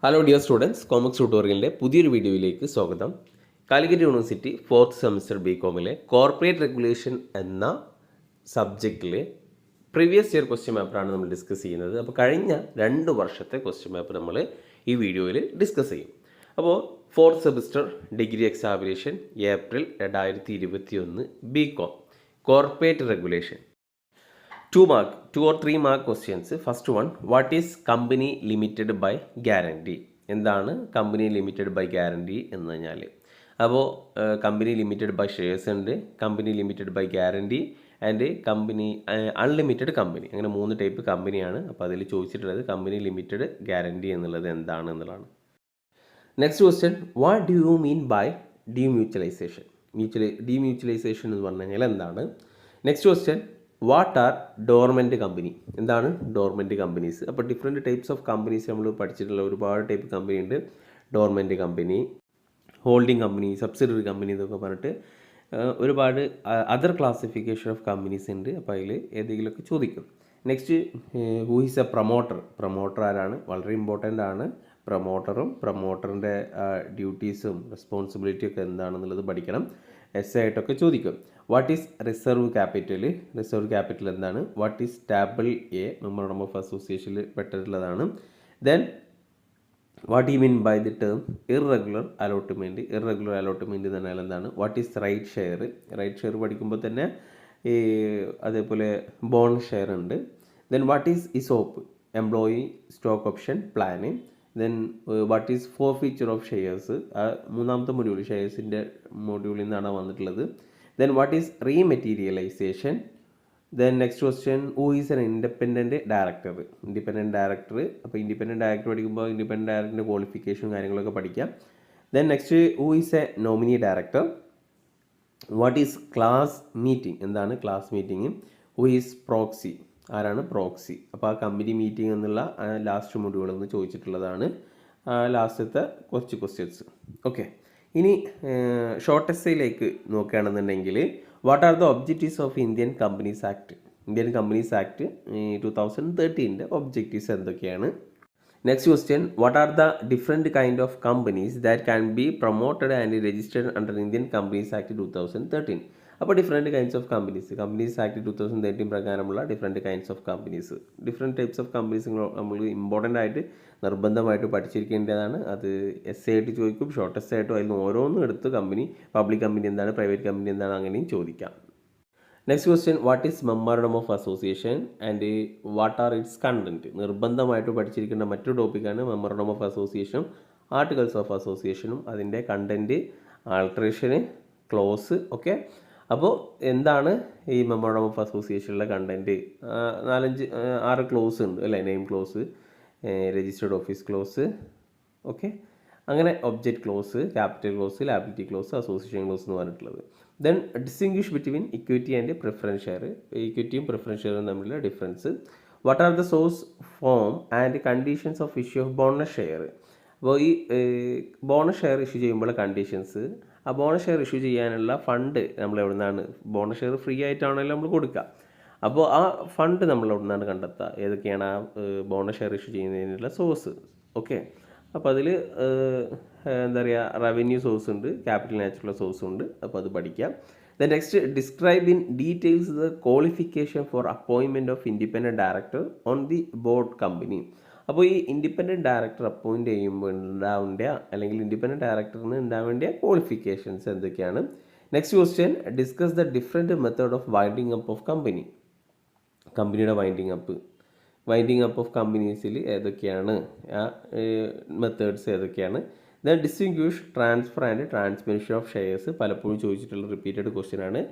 Hello dear students, Comax ട്യൂട്ടോറിയലിൻ്റെ പുതിയൊരു വീഡിയോയിലേക്ക് സ്വാഗതം. കാലിക്കറ്റ് യൂണിവേഴ്സിറ്റി 4th സെമസ്റ്റർ ബികോമിലെ കോർപ്പറേറ്റ് റെഗുലേഷൻ എന്ന സബ്ജക്റ്റിൽ പ്രീവിയസ് ഇയർ ക്വസ്റ്റ്യൻ പേപ്പറാണ് നമ്മൾ ഡിസ്കസ് ചെയ്യുന്നത്. അപ്പോൾ കഴിഞ്ഞ 2 വർഷത്തെ ക്വസ്റ്റ്യൻ പേപ്പർ നമ്മൾ ഈ വീഡിയോയിൽ ഡിസ്കസ് ചെയ്യും. അപ്പോൾ 4th semester degree examination April 2021 BCom corporate regulation 2 or 3 mark questions. First one, what is company limited by guarantee? എന്താണ് കമ്പനി ലിമിറ്റഡ് ബൈ ഗ്യാരണ്ടി എന്ന് പറഞ്ഞാൽ? അപ്പോൾ കമ്പനി ലിമിറ്റഡ് ബൈ ഷെയർസ് ഉണ്ട്, company limited by guarantee and company unlimited company. അങ്ങനെ 3 type കമ്പനിയാണ്. അപ്പോൾ അതിൽ ചോദിച്ചിട്ടുള്ളത് കമ്പനി ലിമിറ്റഡ് ഗ്യാരണ്ടി എന്നുള്ളത് എന്താണ് എന്നുള്ളതാണ്. Next question, what do you mean by demutualisation? Demutualisation എന്ന് പറഞ്ഞു കഴിഞ്ഞാൽ എന്താണ്? Next question, what are dormant company? എന്താണ് ഡോർമെൻറ്റ് കമ്പനീസ്? അപ്പോൾ ഡിഫറെൻറ്റ് ടൈപ്സ് ഓഫ് കമ്പനീസ് നമ്മൾ പഠിച്ചിട്ടുള്ള ഒരുപാട് ടൈപ്പ് കമ്പനി ഉണ്ട്. Dormant company, holding company, subsidiary company എന്നൊക്കെ പറഞ്ഞിട്ട് ഒരുപാട് അതർ ക്ലാസിഫിക്കേഷൻ ഓഫ് കമ്പനീസ് ഉണ്ട്. അപ്പോൾ അതിൽ ഏതെങ്കിലുമൊക്കെ ചോദിക്കും. Next, who is A promoter? Promoter ആരാണ്? വളരെ ഇമ്പോർട്ടൻ്റ് ആണ്. പ്രൊമോട്ടറിൻ്റെ ഡ്യൂട്ടീസും റെസ്പോൺസിബിലിറ്റിയും ഒക്കെ എന്താണെന്നുള്ളത് പഠിക്കണം. എസ് ആയിട്ടൊക്കെ ചോദിക്കും. What is reserve capital? Reserve capital എന്താണ്? What is table A? Memorandum of അസോസിയേഷനിൽ പെട്ടിട്ടുള്ളതാണ്. Then what you mean by the term irregular allotment? Irregular allotment എന്ന് പറഞ്ഞാൽ എന്താണ്? What is right share? Right share പഠിക്കുമ്പോൾ തന്നെ അതേപോലെ ബോണസ് ഷെയർ ഉണ്ട്. Then what is ESOP? Employee stock option plan. Then what is forfeiture of shares? മൂന്നാമത്തെ module ഷെയർസിൻ്റെ മൊഡ്യൂളിൽ നിന്നാണ് വന്നിട്ടുള്ളത്. Then what is rematerialisation? Then next question, who is an independent director? Independent director. അപ്പോൾ independent director പഠിക്കുമ്പോൾ independent ഡയറക്ടറിൻ്റെ ക്വാളിഫിക്കേഷനും കാര്യങ്ങളൊക്കെ പഠിക്കാം. Then next, who is a nominee director? What is class meeting? എന്താണ് class meeting? Who is proxy? ആരാണ് proxy? അപ്പോൾ ആ കമ്പനി മീറ്റിംഗ് എന്നുള്ള ലാസ്റ്റ് മൊഡ്യൂളിൽ നിന്ന് ചോദിച്ചിട്ടുള്ളതാണ് ലാസ്റ്റത്തെ കുറച്ച് ക്വസ്റ്റ്യൻസ്. ഓക്കെ, ഇനി ഷോർട്ട് എസ്സേയിലേക്ക് നോക്കുകയാണെന്നുണ്ടെങ്കിൽ, what are the objectives of Indian companies act? Indian companies act 2013 objectives എന്തൊക്കെയാണ്? Next question, what are the different kind of companies that can be promoted and registered under Indian companies act 2013? അപ്പോൾ different kinds of companies act 2013 പ്രകാരമുള്ള different kinds of companies, different types of companies നമ്മൾ important ആയിട്ട് നിർബന്ധമായിട്ട് പഠിച്ചിരിക്കേണ്ടതാണ്. അത് S ആയിട്ട് ചോദിക്കും, short S ആയിട്ടോ, അതിൽ നിന്ന് ഓരോന്നും എടുത്ത് കമ്പനി, പബ്ലിക് കമ്പനി എന്താണ്, പ്രൈവറ്റ് കമ്പനി എന്താണ്, അങ്ങനെയും ചോദിക്കാം. Next question, what is memorandum of association and what are its content? നിർബന്ധമായിട്ട് പഠിച്ചിരിക്കേണ്ട മറ്റൊരു ടോപ്പിക്കാണ് മെമ്മോറണ്ടം ഓഫ് അസോസിയേഷനും ആർട്ടിക്കിൾസ് ഓഫ് അസോസിയേഷനും അതിൻ്റെ കണ്ടന്റ്, ആൾട്രേഷന്, ക്ലോസ്. ഓക്കെ, അപ്പോൾ എന്താണ് ഈ മെമ്മോറണ്ടം ഓഫ് അസോസിയേഷനിലെ കണ്ടൻറ്റ്? 6 ക്ലോസ് ഉണ്ട് അല്ലേ? Name clause, registered office clause, okay, അങ്ങനെ object clause, capital clause, liability clause, association clause എന്ന് പറഞ്ഞിട്ടുള്ളത്. Then distinguish between equity and preference share. ഇക്വിറ്റിയും പ്രിഫറൻസ് ഷെയറും തമ്മിലുള്ള difference. What are the source, form and conditions of issue of bonus share? അപ്പോൾ ഈ bonus share issue ചെയ്യുമ്പോൾ conditions, ആ bonus share issue ചെയ്യാനുള്ള ഫണ്ട് നമ്മൾ എവിടെ നിന്നാണ്? ബോണസ് ഷെയർ ഫ്രീ ആയിട്ടാണല്ലോ നമ്മൾ കൊടുക്കുക. അപ്പോൾ ആ ഫണ്ട് നമ്മൾ എവിടെ നിന്നാണ് കണ്ടെത്തുക? ഏതൊക്കെയാണ് ആ ബോണസ് ഷെയർ ഇഷ്യൂ ചെയ്യുന്നതിനുള്ള സോഴ്സ്? ഓക്കെ, അപ്പോൾ അതിൽ എന്താ പറയുക, റവന്യൂ സോഴ്സ് ഉണ്ട്, ക്യാപിറ്റൽ നാച്ചുറൽ സോഴ്സ് ഉണ്ട്. അപ്പോൾ അത് പഠിക്കാം. Then next, describe in details the qualification four appointment of independent director on the board company. അപ്പോൾ ഈ ഇൻഡിപെൻഡൻറ്റ് ഡയറക്ടർ അപ്പോയിൻറ്റ് ചെയ്യുമ്പോൾ ഉണ്ടാവേണ്ട, അല്ലെങ്കിൽ ഇൻഡിപെൻഡൻറ്റ് ഡയറക്ടറിന് ഉണ്ടാവേണ്ട ക്വാളിഫിക്കേഷൻസ് എന്തൊക്കെയാണ്? Next question, discuss the different method of winding up of company. കമ്പനിയുടെ winding up of കമ്പനീസിൽ ഏതൊക്കെയാണ് ആ methods ഏതൊക്കെയാണ്? Then distinguish transfer and transmission of shares. പലപ്പോഴും ചോദിച്ചിട്ടുള്ള റിപ്പീറ്റഡ് ക്വസ്റ്റ്യൻ ആണ്.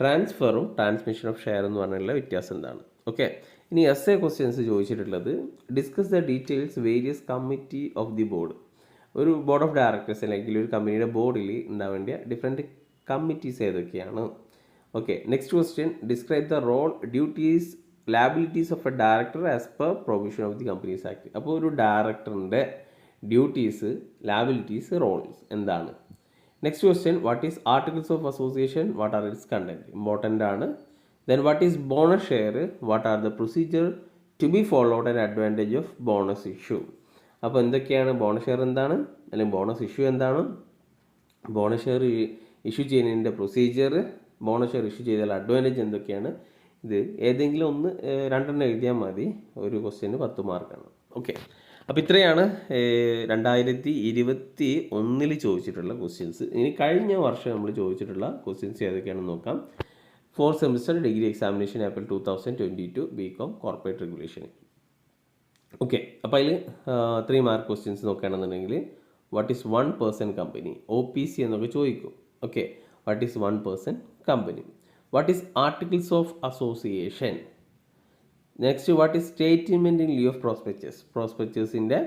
ട്രാൻസ്ഫറും ട്രാൻസ്മിഷൻ ഓഫ് ഷെയർ എന്ന് പറഞ്ഞുള്ള വ്യത്യാസം എന്താണ്? ഓക്കെ, ഇനി എസ് എ ക്വസ്റ്റ്യൻസ് ചോദിച്ചിട്ടുള്ളത്, discuss the details various committee of the board. ഒരു ബോർഡ് ഓഫ് ഡയറക്ടേഴ്സ് അല്ലെങ്കിൽ ഒരു കമ്പനിയുടെ ബോർഡിൽ ഉണ്ടാവേണ്ട ഡിഫറെൻറ്റ് കമ്മിറ്റീസ് ഏതൊക്കെയാണ്? Okay, next question, describe the role, duties, liabilities of a director as per provision of the companies act. അപ്പോൾ ഒരു ഡയറക്ടറിൻ്റെ ഡ്യൂട്ടീസ്, ലാബിലിറ്റീസ്, റോൾസ് എന്താണ്? Next question, what is articles of association, what are its content? Important ആണ്. Then what is bonus share? What are the procedure to be followed and advantage of bonus issue? അപ്പോൾ എന്തൊക്കെയാണ് bonus share എന്താണ്, അല്ലെങ്കിൽ bonus issue എന്താണ്, bonus share issue ചെയ്യുന്നതിൻ്റെ procedure, bonus share issue ചെയ്താൽ advantage എന്തൊക്കെയാണ്, ഇത് ഏതെങ്കിലും ഒന്ന് രണ്ടെണ്ണം എഴുതിയാൽ മതി. ഒരു ക്വസ്റ്റ്യന് 10 മാർക്കാണ്. ഓക്കെ, അപ്പോൾ ഇത്രയാണ് 2021 ചോദിച്ചിട്ടുള്ള ക്വസ്റ്റ്യൻസ്. ഇനി കഴിഞ്ഞ വർഷം നമ്മൾ ചോദിച്ചിട്ടുള്ള ക്വസ്റ്റ്യൻസ് ഏതൊക്കെയാണെന്ന് നോക്കാം. 4th semester degree examination April 2022 BCom corporate regulation. Okay, അപ്പോൾ അതിൽ 3 മാർക്ക് ക്വസ്റ്റ്യൻസ് നോക്കുകയാണെന്നുണ്ടെങ്കിൽ വാട്ട് ഈസ് 1% കമ്പനി, OPC എന്നൊക്കെ ചോദിക്കും. Okay, what is 1% company, what is articles of association, next what is statement in lieu of prospectus. പ്രോസ്പെക്ടസിൻ്റെ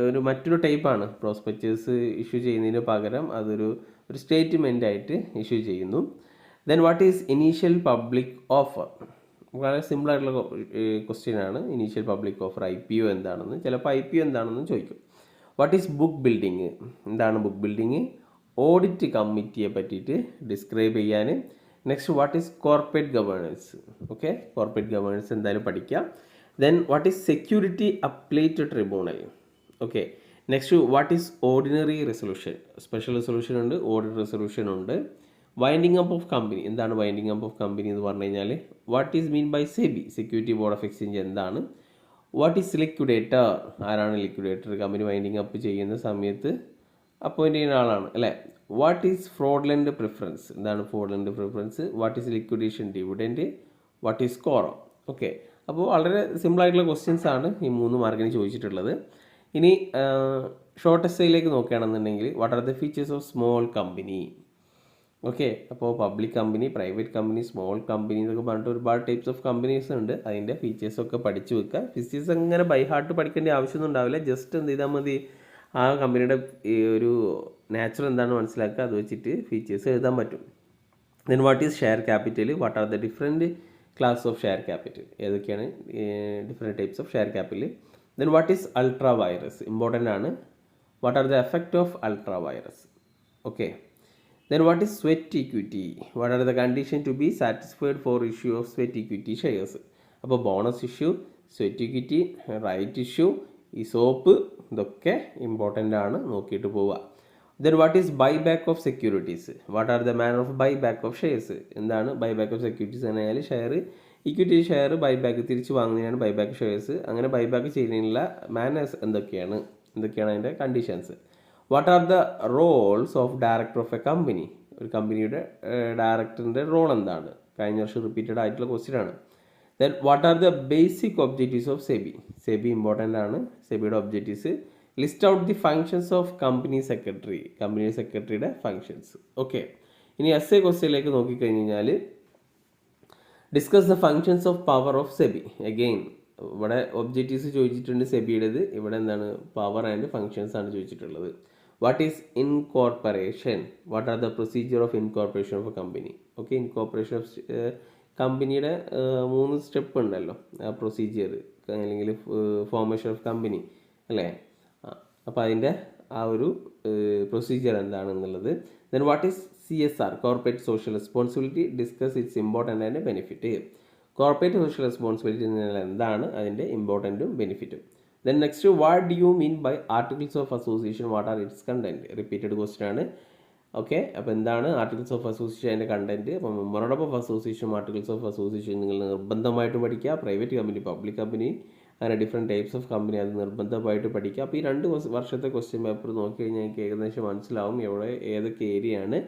ഒരു മറ്റൊരു ടൈപ്പാണ്. Prospectus issue ചെയ്യുന്നതിന് പകരം അതൊരു സ്റ്റേറ്റ്മെൻ്റ് ആയിട്ട് ഇഷ്യൂ ചെയ്യുന്നു. Then what is initial public offer, വളരെ സിമ്പിളായിട്ടുള്ള ക്വസ്റ്റ്യൻ ആണ്. ഇനീഷ്യൽ പബ്ലിക് ഓഫർ, IPO എന്താണെന്ന്, ചിലപ്പോൾ IPO എന്താണെന്ന് ചോദിക്കും. വാട്ട് ഈസ് ബുക്ക് ബിൽഡിങ്, എന്താണ് ബുക്ക് ബിൽഡിങ്, ഓഡിറ്റ് കമ്മിറ്റിയെ പറ്റിയിട്ട് ഡിസ്ക്രൈബ് ചെയ്യാൻ. Next what is corporate governance. Okay, corporate governance എന്തായാലും പഠിക്കാം. Then what is security appellate tribunal. Okay, next what is ordinary resolution, special resolution ഉണ്ട്, ordinary resolution ഉണ്ട്. Winding up of company, എന്താണ് winding up of company എന്ന് പറഞ്ഞു കഴിഞ്ഞാൽ what is mean by SEBI, security board of exchange എന്താണ്. What is liquidator, ആരാണ് liquidator, company winding up ചെയ്യുന്ന സമയത്ത് അപ്പോയിൻ്റ് ചെയ്യുന്ന ആളാണ് അല്ലേ. വാട്ട് ഈസ് ഫ്രോഡ്ലൻറ്റ് പ്രിഫറൻസ്, എന്താണ് fraudulent preference. What is liquidation dividend, what is quorum. Okay, അപ്പോൾ വളരെ സിമ്പിളായിട്ടുള്ള ക്വസ്റ്റ്യൻസ് ആണ് ഈ 3 മാർക്കിന് ചോദിച്ചിട്ടുള്ളത്. ഇനി ഷോർട്ട് എസ്സേയിലേക്ക് നോക്കുകയാണെന്നുണ്ടെങ്കിൽ what are the features of small company. Okay, അപ്പോൾ public company, private company, small company എന്നൊക്കെ പറഞ്ഞിട്ട് ഒരുപാട് ടൈപ്സ് ഓഫ് കമ്പനീസ് ഉണ്ട്. അതിൻ്റെ ഫീച്ചേഴ്സൊക്കെ പഠിച്ചു വെക്കുക. ഫീച്ചേഴ്സ് അങ്ങനെ ബൈ ഹാർട്ട് പഠിക്കേണ്ട ആവശ്യമൊന്നും ഉണ്ടാവില്ല. ജസ്റ്റ് എന്ത് ചെയ്താൽ മതി, ആ കമ്പനിയുടെ ഈ ഒരു നാച്ചർ എന്താണെന്ന് മനസ്സിലാക്കുക, അത് വെച്ചിട്ട് ഫീച്ചേഴ്സ് എഴുതാൻ പറ്റും. Then what is share capital, what are the different class of share capital, ഏതൊക്കെയാണ് different types of share capital. Then what is ultra vires, important ആണ്. What are the effect of ultra vires. Okay, then what is sweat equity, what are the conditions to be satisfied for issue of sweat equity shares. അപ്പോൾ bonus issue, sweat equity, right issue, ESOP, ഇതൊക്കെ important ആണ്, നോക്കിയിട്ട് പോവുക. Then what is buy back of securities, what are the manner of buy back of shares, എന്താണ് buy back of securities എന്ന് പറഞ്ഞാൽ share, equity share buy back തിരിച്ച് വാങ്ങുന്നതിനാണ് buy back shares. അങ്ങനെ ബൈ ബാക്ക് ചെയ്യുന്നതിനുള്ള മാനേഴ്സ് എന്തൊക്കെയാണ് അതിൻ്റെ conditions. What are the roles of director of a company, ഒരു കമ്പനിയുടെ ഡയറക്ടറിൻ്റെ റോൾ എന്താണ്, കഴിഞ്ഞ വർഷം റിപ്പീറ്റഡ് ആയിട്ടുള്ള ക്വസ്റ്റ്യൻ ആണ്. Then what are the basic objectives of SEBI, SEBI important ആണ്, സെബിയുടെ objectives. List out the functions of company secretary, company സെക്രട്ടറിയുടെ ഫങ്ഷൻസ്. ഓക്കെ, ഇനി എസ് എ ക്വസ്റ്റ്യനിലേക്ക് നോക്കിക്കഴിഞ്ഞ് കഴിഞ്ഞാൽ discuss the functions of power of SEBI. Again ഇവിടെ objectives ചോദിച്ചിട്ടുണ്ട് സെബിയുടേത്, ഇവിടെ എന്താണ് പവർ ആൻഡ് ഫങ്ഷൻസ് ആണ് ചോദിച്ചിട്ടുള്ളത്. What is incorporation, what are the procedure of incorporation of a company. Okay, incorporation of കമ്പനിയുടെ 3 സ്റ്റെപ്പ് ഉണ്ടല്ലോ, ആ പ്രൊസീജിയർ അല്ലെങ്കിൽ ഫോർമേഷൻ ഓഫ് കമ്പനി അല്ലേ. അപ്പോൾ അതിൻ്റെ ആ ഒരു പ്രൊസീജിയർ എന്താണെന്നുള്ളത്. Then what is CSR, corporate social responsibility, discuss its important and benefit. Corporate social responsibility എന്താണ്, അതിൻ്റെ ഇമ്പോർട്ടൻറ്റും ബെനിഫിറ്റും. Then next what do you mean by articles of association, what are its content, repeated question ആണ്. Okay, അപ്പോൾ എന്താണ് articles of association, അതിൻ്റെ content. അപ്പോൾ memorandum of association, articles of association നിങ്ങൾ നിർബന്ധമായിട്ടും പഠിക്കുക. പ്രൈവറ്റ് കമ്പനി, പബ്ലിക് കമ്പനി, അങ്ങനെ different types of company അത് നിർബന്ധമായിട്ട് പഠിക്കുക. അപ്പോൾ ഈ 2 വർഷത്തെ ക്വസ്റ്റ്യൻ പേപ്പർ നോക്കി കഴിഞ്ഞാൽ എനിക്ക് ഏകദേശം മനസ്സിലാവും എവിടെ ഏതൊക്കെ ഏരിയയാണ്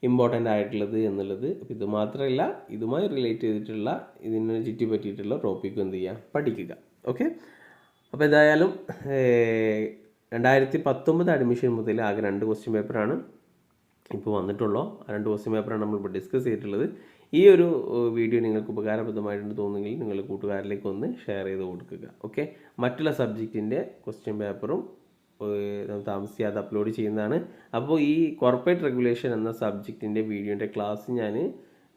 ഇമ്പോർട്ടൻ്റ് ആയിട്ടുള്ളത് എന്നുള്ളത്. അപ്പോൾ ഇത് മാത്രമല്ല, ഇതുമായി റിലേറ്റ് ചെയ്തിട്ടുള്ള ഇതിനെ ചുറ്റി പറ്റിയിട്ടുള്ള ടോപ്പിക്കും എന്ത് ചെയ്യുക, പഠിക്കുക. ഓക്കെ, അപ്പോൾ എന്തായാലും 2019 അഡ്മിഷൻ മുതൽ ആകെ 2 ക്വസ്റ്റ്യൻ പേപ്പറാണ് ഇപ്പോൾ വന്നിട്ടുള്ളൂ. ആ 2 ക്വസ്റ്റ്യൻ പേപ്പറാണ് നമ്മളിപ്പോൾ ഡിസ്കസ് ചെയ്തിട്ടുള്ളത്. ഈ ഒരു വീഡിയോ നിങ്ങൾക്ക് ഉപകാരപ്രദമായിട്ടുണ്ട് തോന്നുമെങ്കിൽ നിങ്ങൾ കൂട്ടുകാരിലേക്ക് ഒന്ന് ഷെയർ ചെയ്ത് കൊടുക്കുക. ഓക്കെ, മറ്റുള്ള സബ്ജക്റ്റിൻ്റെ ക്വസ്റ്റ്യൻ പേപ്പറും താമസിയാതെ അപ്ലോഡ് ചെയ്യുന്നതാണ്. അപ്പോൾ ഈ കോർപ്പറേറ്റ് റെഗുലേഷൻ എന്ന സബ്ജക്റ്റിൻ്റെ വീഡിയോൻ്റെ ക്ലാസ് ഞാൻ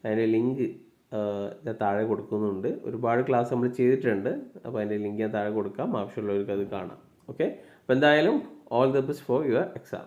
അതിൻ്റെ ലിങ്ക് താഴെ കൊടുക്കുന്നുണ്ട്. ഒരുപാട് ക്ലാസ് നമ്മൾ ചെയ്തിട്ടുണ്ട്. അപ്പോൾ അതിൻ്റെ ലിങ്ക് ഞാൻ താഴെ കൊടുക്കാം, ആവശ്യമുള്ളവർക്ക് അത് കാണാം. ഓക്കെ, അപ്പോൾ എന്തായാലും all the best for your exam.